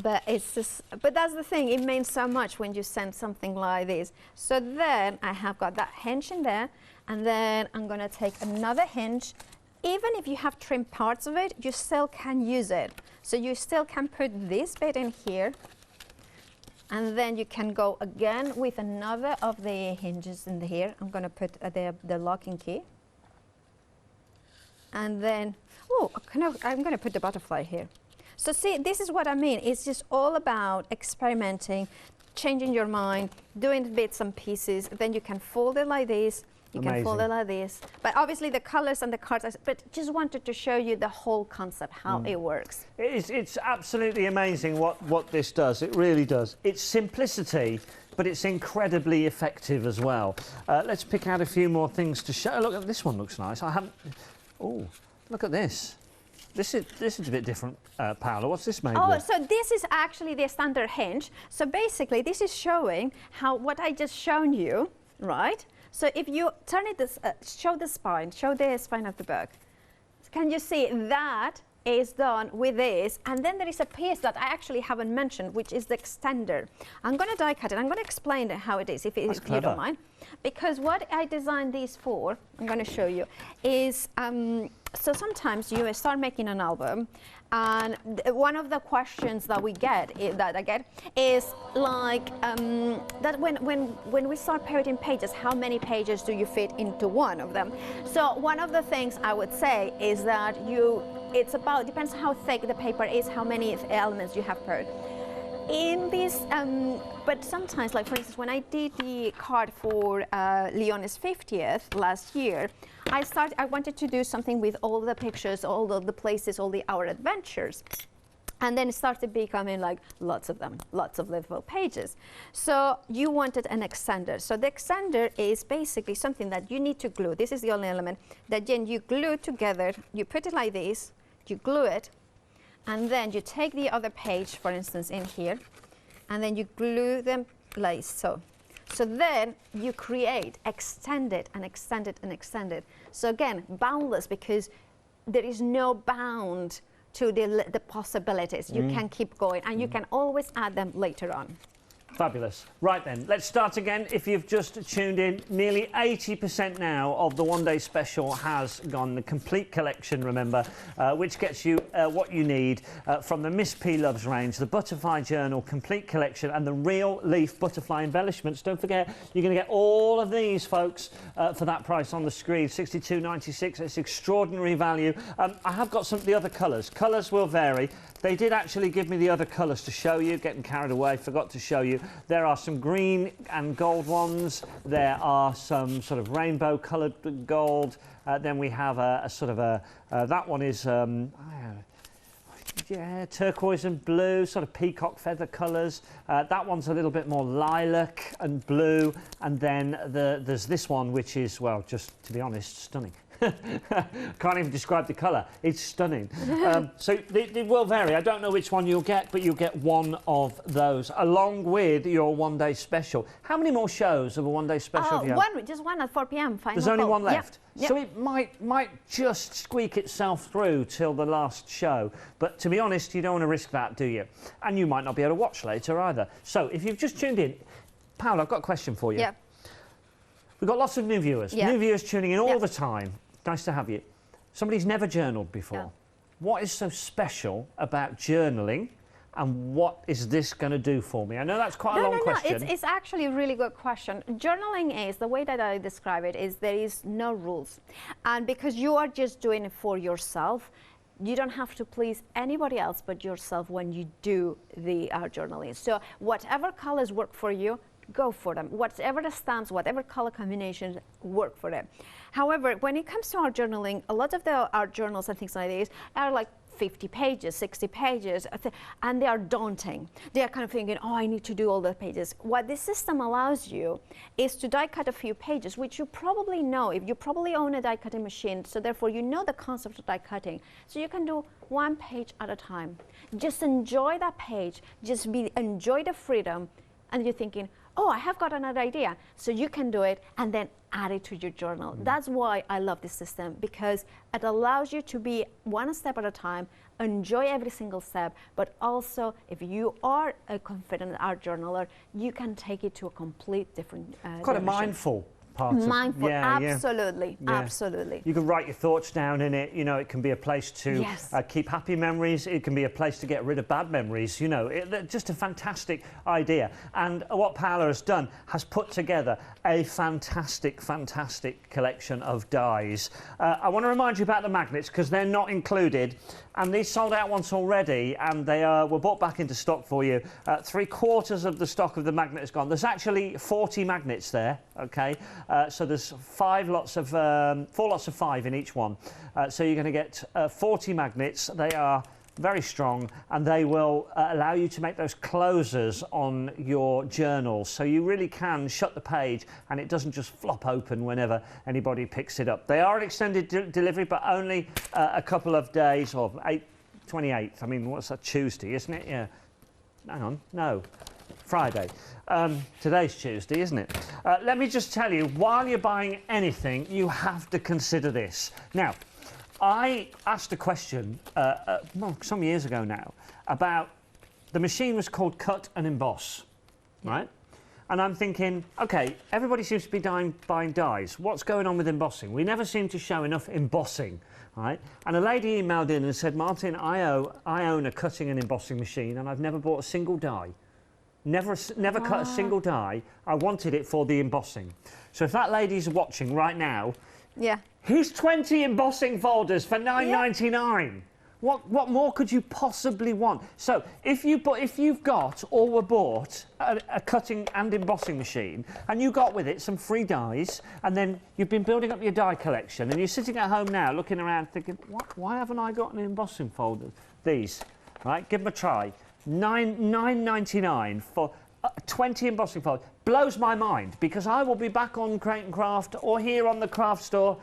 But it's just, but that's the thing, it means so much when you send something like this. So then I have got that hinge in there, and then I'm going to take another hinge. Even if you have trimmed parts of it, you still can use it. So you still can put this bit in here, and then you can go again with another of the hinges in here. I'm going to put the locking key. And then, I'm going to put the butterfly here. So see, this is what I mean. It's just all about experimenting, changing your mind, doing bits and pieces. Then you can fold it like this. You Amazing. can fold it like this. But obviously the colors and the cards, but just wanted to show you the whole concept, how it works. It's absolutely amazing what this does. It really does. It's simplicity, but it's incredibly effective as well. Let's pick out a few more things to show. Look, this one looks nice. I haven't. Oh, look at this. This is a bit different, Paola. What's this made with? So this is actually the standard hinge. So basically, this is showing how what I just shown you, right? So if you turn it, show the spine of the book. Can you see that is done with this? And then there is a piece that I actually haven't mentioned, which is the extender. I'm going to die cut it. I'm going to explain how it is, if you don't mind. Because what I designed these for, I'm going to show you, is so sometimes you start making an album, and one of the questions that I get is like that when we start putting pages, how many pages do you fit into one of them? So one of the things I would say is that depends how thick the paper is, how many elements you have put in this, but sometimes, like for instance, when I did the card for Leone's 50th last year, I wanted to do something with all the pictures, all of the places, all our adventures. And then it started becoming like lots of them, lots of little pages. So you wanted an extender. So the extender is basically something that you need to glue. This is the only element that then you glue together. You put it like this, you glue it, and then you take the other page, for instance, in here, and then you glue them like so. So then you create, extend it and extend it and extend it. So again, boundless, because there is no bound to the possibilities. You can keep going, and you can always add them later on. Fabulous. Right then, let's start again. If you've just tuned in, nearly 80% now of the one-day special has gone. The complete collection, remember, which gets you what you need from the Miss P Loves range, the Butterfly Journal complete collection, and the Real Leaf Butterfly embellishments. Don't forget, you're going to get all of these, folks, for that price on the screen, £62.96. It's extraordinary value. I have got the other colours. Colours will vary. They did actually give me the other colours to show you. Getting carried away, forgot to show you. There are some green and gold ones. There are some sort of rainbow coloured gold. Then we have a sort of that one is turquoise and blue, sort of peacock feather colours. That one's a little bit more lilac and blue. And then there's this one, which is, well, just to be honest, stunning. Can't even describe the colour. It's stunning. So they will vary. I don't know which one you'll get, but you'll get one of those along with your one-day special. How many more shows of a one-day special do you have? Just one at 4 p.m. Final There's only call. one left. Yep. So it might just squeak itself through till the last show. But to be honest, you don't want to risk that, do you? And you might not be able to watch later either. So if you've just tuned in, Paola, I've got a question for you. Yeah. We've got lots of new viewers. Yeah. New viewers tuning in all Yeah. the time. Nice to have you. Somebody's never journaled before. Yeah. What is so special about journaling, and what is this going to do for me? I know that's quite a long question. It's actually a really good question. Journaling is, the way that I describe it is there is no rules. And because you are just doing it for yourself, you don't have to please anybody else but yourself when you do the journaling. So whatever colors work for you, go for them. Whatever the stamps, whatever color combinations work for them. However, when it comes to art journaling, a lot of the art journals and things like this are like 50 pages, 60 pages, and they are daunting. They are kind of thinking, oh, I need to do all the pages. What this system allows you is to die cut a few pages, which you probably know. If you probably own a die cutting machine, so therefore you know the concept of die cutting. So you can do one page at a time. Just enjoy that page. Enjoy the freedom. And you're thinking, oh, I have got another idea. So you can do it and then add it to your journal. That's why I love this system, because it allows you to be one step at a time, enjoy every single step, but also if you are a confident art journaler, you can take it to a complete different Quite a dimension. mindful part. Mindful, Yeah. absolutely, Yeah. absolutely. You can write your thoughts down in it. You know, it can be a place to Yes. keep happy memories. It can be a place to get rid of bad memories. You know, just a fantastic idea. And what Paola has done has put together a fantastic, fantastic collection of dies. I want to remind you about the magnets because they're not included. And these sold out once already, and they were brought back into stock for you. 3/4 of the stock of the magnet is gone. There's actually 40 magnets there, okay? So there's 4 lots of 5 in each one. So you're going to get 40 magnets. They are very strong, and they will allow you to make those closers on your journals. So you really can shut the page, and it doesn't just flop open whenever anybody picks it up. They are an extended delivery, but only a couple of days, or 28th. I mean, what's that, Tuesday, isn't it? Yeah. Hang on, no. Friday. Today's Tuesday, isn't it? Let me just tell you, while you're buying anything, you have to consider this. Now, I asked a question some years ago now about, the machine was called Cut and Emboss, right? And I'm thinking, okay, everybody seems to be buying dies. What's going on with embossing? We never seem to show enough embossing, right? And a lady emailed in and said, Martin, I own a cutting and embossing machine, and I've never bought a single die. Never cut a single die. I wanted it for the embossing. So if that lady's watching right now, Yeah. here's 20 embossing folders for $9.99. What more could you possibly want? So if you've got or were bought a cutting and embossing machine, and you got with it some free dies, and then you've been building up your die collection, and you're sitting at home now looking around thinking, why haven't I got an embossing folder? These, right? Give them a try. $9.99 for 20 embossing folders. Blows my mind, because I will be back on Crate and Craft or here on the craft store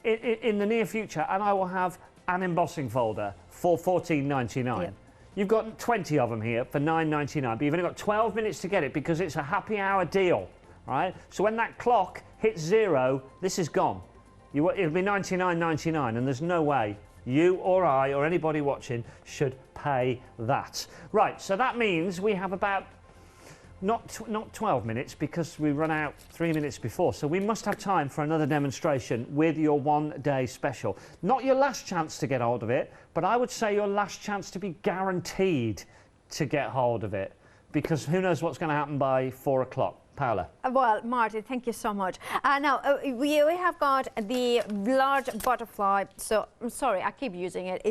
in the near future, and I will have an embossing folder for $14.99. Yep. You've got 20 of them here for $9.99, but you've only got 12 minutes to get it because it's a happy hour deal, right? So when that clock hits 0, this is gone. It'll be $99.99, and there's no way you or I or anybody watching should pay that. Right, so that means we have about not 12 minutes, because we run out 3 minutes before. So we must have time for another demonstration with your one-day special. Not your last chance to get hold of it, but I would say your last chance to be guaranteed to get hold of it, because who knows what's going to happen by 4 o'clock. Paola. Well, Martin, thank you so much. Now, we have got the large butterfly. So, I'm sorry, I keep using it.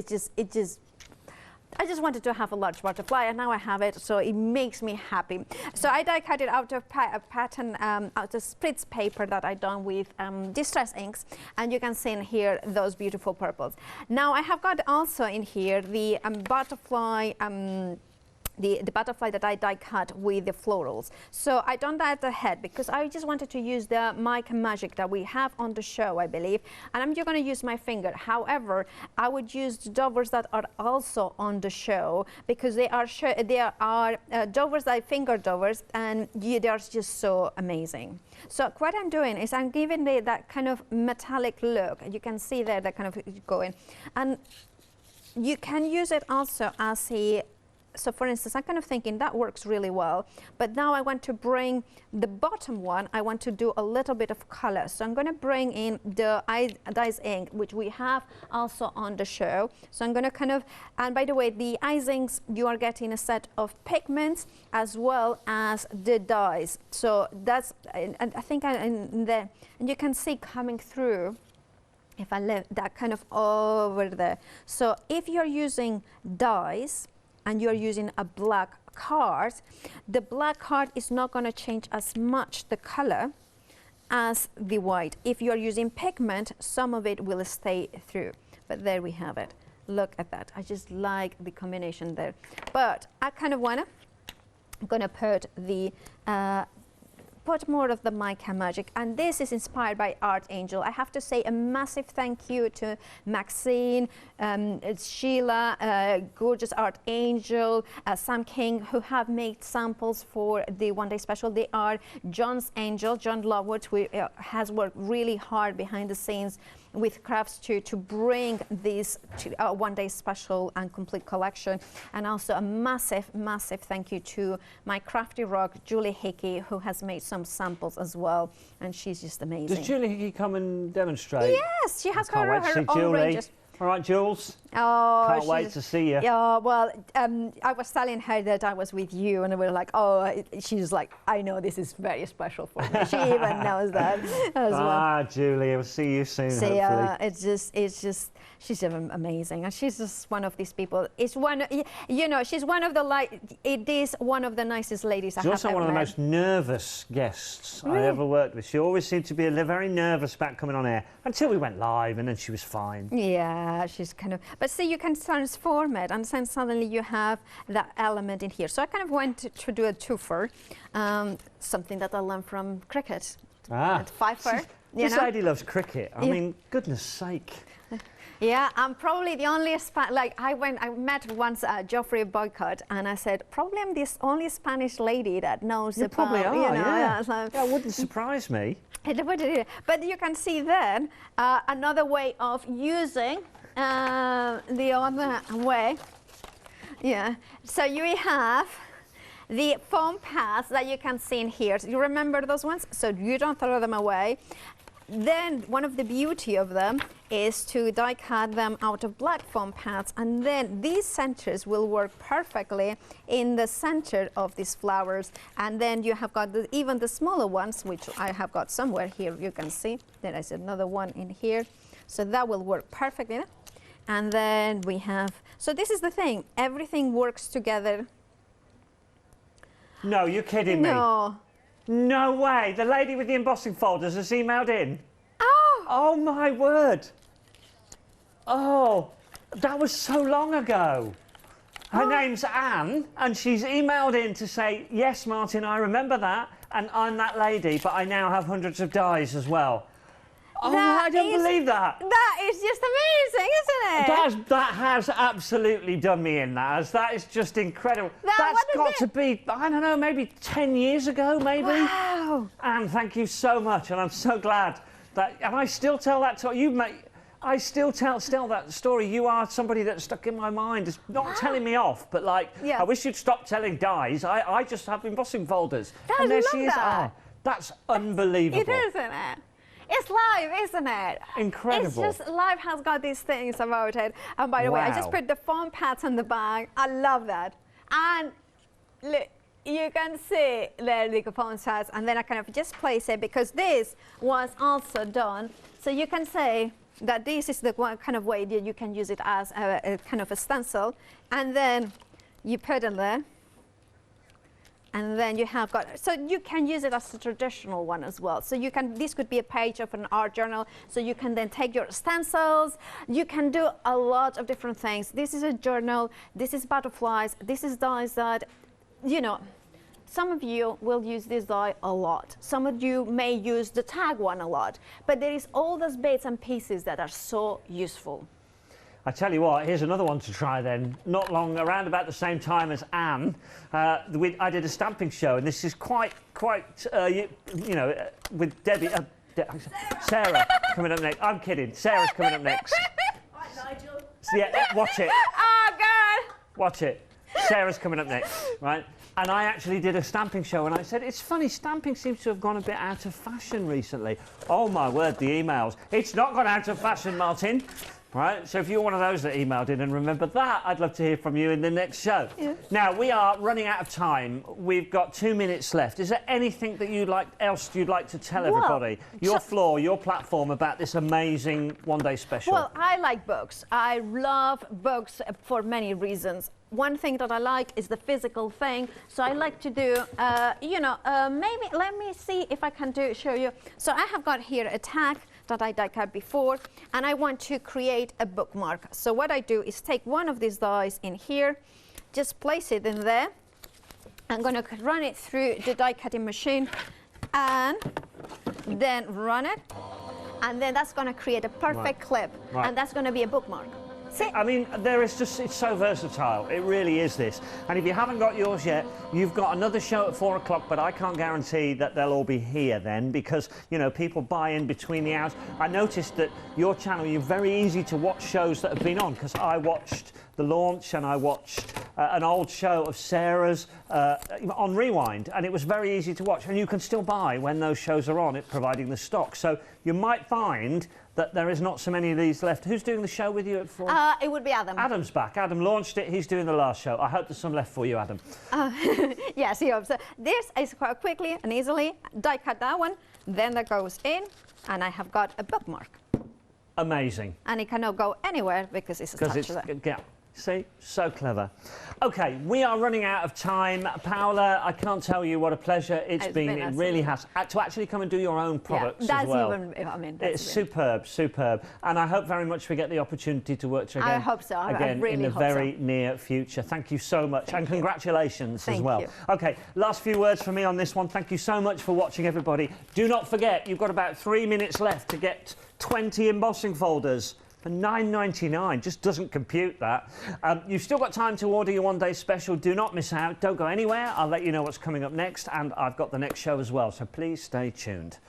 I just wanted to have a large butterfly, and now I have it, so it makes me happy. So I die cut it out of a pattern, out of spritz paper that I done with distress inks, and you can see in here those beautiful purples. Now I have got also in here the butterfly the butterfly that I die cut with the florals. So I done that at the head because I just wanted to use the mica magic that we have on the show, I believe, and I'm just going to use my finger. However, I would use the dovers that are also on the show because they are dovers, like finger dovers, and they are just so amazing. So what I'm doing is I'm giving that kind of metallic look. You can see there that kind of going, and you can use it also as a. So for instance, I'm kind of thinking that works really well, but now I want to bring the bottom one, I want to do a little bit of color. So I'm going to bring in the Dyes ink, which we have also on the show. So I'm going to kind of, and by the way, the Eyes inks, you are getting a set of pigments as well as the dyes. So that's, and I think in there, and you can see coming through, if I left that kind of over there. So if you're using dyes, and you're using a black card, the black card is not going to change as much the color as the white. If you're using pigment, some of it will stay through. But there we have it. Look at that. I just like the combination there. But I kind of I'm gonna put the put more of the mica magic, and this is inspired by Art Angel. I have to say a massive thank you to Maxine, Sheila, gorgeous Art Angel, Sam King, who have made samples for the One Day Special. They are John's Angel, John Lovewood, who has worked really hard behind the scenes with crafts to bring this One Day Special and complete collection. And also a massive thank you to my crafty rock, Julie Hickey, who has made some samples as well, and she's just amazing. Does Julie Hickey come and demonstrate? Yes, she has her own ranges. All right, Jules. Oh, can't wait to see you. Yeah, well, I was telling her that I was with you, and we were like, oh, she's like, I know this is very special for me. She even knows that as well. Ah, Julie, we'll see you soon. So hopefully. yeah, it's just, she's amazing, and she's just one of these people. It's one, you know, she's one of the it is one of the nicest ladies I have ever met. She's also one of the most nervous guests I ever worked with. She always seemed to be very nervous about coming on air until we went live, and then she was fine. Yeah, she's kind of, but see, you can transform it, and then suddenly you have that element in here. So I kind of went to do a twofer, something that I learned from cricket. At Pfeiffer. This lady loves cricket. I mean, goodness sake. Yeah, I'm probably the only I met once Geoffrey Boycott, and I said, probably I'm the only Spanish lady that knows you about. Probably are, you know, yeah. So yeah, it wouldn't surprise me. But you can see then another way of using the other way. Yeah. So you have the foam pads that you can see in here. So you remember those ones? So you don't throw them away. Then one of the beauty of them is to die cut them out of black foam pads, and then these centers will work perfectly in the center of these flowers. And then you have got even the smaller ones, which I have got somewhere here, you can see. There is another one in here. So that will work perfectly. And then we have, so this is the thing, everything works together. No, you're kidding me. No. No way. The lady with the embossing folders has emailed in. Oh! Oh, my word. Oh, that was so long ago. Her name's Anne, and she's emailed in to say, yes, Martin, I remember that, and I'm that lady, but I now have hundreds of dies as well. Oh, I don't believe that. That is just amazing, isn't it? That has absolutely done me in, that is just incredible. That's got to be, I don't know, maybe 10 years ago, maybe. Wow. Anne, thank you so much, and I'm so glad that, and I still tell that to you, mate. I still tell that story. You are somebody that's stuck in my mind. It's not telling me off, but like, I wish you'd stop telling dies. I just have embossing folders. And there she is. Oh, that's unbelievable. It is, isn't it? It's live, isn't it? Incredible. It's just, live has got these things about it. And by the way, I just put the foam pads on the bag. I love that. And look, you can see there the foam pads, and then I kind of just place it because this was also done. So you can say that this is the one kind of way that you can use it as a kind of a stencil. And then you put it there. and then you have got, so you can use it as a traditional one as well. So you can, this could be a page of an art journal, so you can then take your stencils, you can do a lot of different things. This is a journal, this is butterflies, this is dies that, you know, some of you will use this die a lot. Some of you may use the tag one a lot, but there is all those bits and pieces that are so useful. I tell you what, here's another one to try then. Not long, around about the same time as Anne, I did a stamping show, and this is quite, you know, with Debbie, Sarah coming up next. I'm kidding, Sarah's coming up next. Right, Nigel. So, yeah, watch it. Oh, God! Watch it. Sarah's coming up next, right? And I actually did a stamping show, and I said, it's funny, stamping seems to have gone a bit out of fashion recently. Oh, my word, the emails. It's not gone out of fashion, Martin. Right, so if you're one of those that emailed in and remember that, I'd love to hear from you in the next show. Yeah. Now, we are running out of time. We've got 2 minutes left. Is there anything that you'd like to tell everybody? Your floor, your platform about this amazing one-day special. Well, I like books. I love books for many reasons. One thing that I like is the physical thing. So I like to do, you know, maybe let me see if I can show you. So I have got here a tag that I die cut before, and I want to create a bookmark. So what I do is take one of these dies in here, just place it in there. I'm going to run it through the die cutting machine and then run it, and then that's going to create a perfect clip, and that's going to be a bookmark. I mean, it's so versatile. It really is this. And if you haven't got yours yet, you've got another show at 4 o'clock, but I can't guarantee that they'll all be here then because, you know, people buy in between the hours. I noticed that your channel, you're very easy to watch shows that have been on because I watched the launch and I watched an old show of Sarah's on Rewind, and it was very easy to watch. And you can still buy when those shows are on, it providing the stock. So you might find that there is not so many of these left. Who's doing the show with you at 4? It would be Adam. Adam's back. Adam launched it. He's doing the last show. I hope there's some left for you, Adam. Yes, he hopes. So this is quite quickly and easily die cut that one. Then that goes in, and I have got a bookmark. Amazing. And it cannot go anywhere because it's attached to that. Yeah. See, so clever. Okay, we are running out of time. Paola, I can't tell you what a pleasure it's been. It really has. To actually come and do your own products as well. It's superb, superb. And I hope very much we get the opportunity to work together. I hope so. Again, in the very near future. Thank you so much. And congratulations as well. Okay, last few words from me on this one. Thank you so much for watching, everybody. Do not forget, you've got about 3 minutes left to get 20 embossing folders. For $9.99, just doesn't compute that. You've still got time to order your one-day special. Do not miss out. Don't go anywhere. I'll let you know what's coming up next, and I've got the next show as well, so please stay tuned.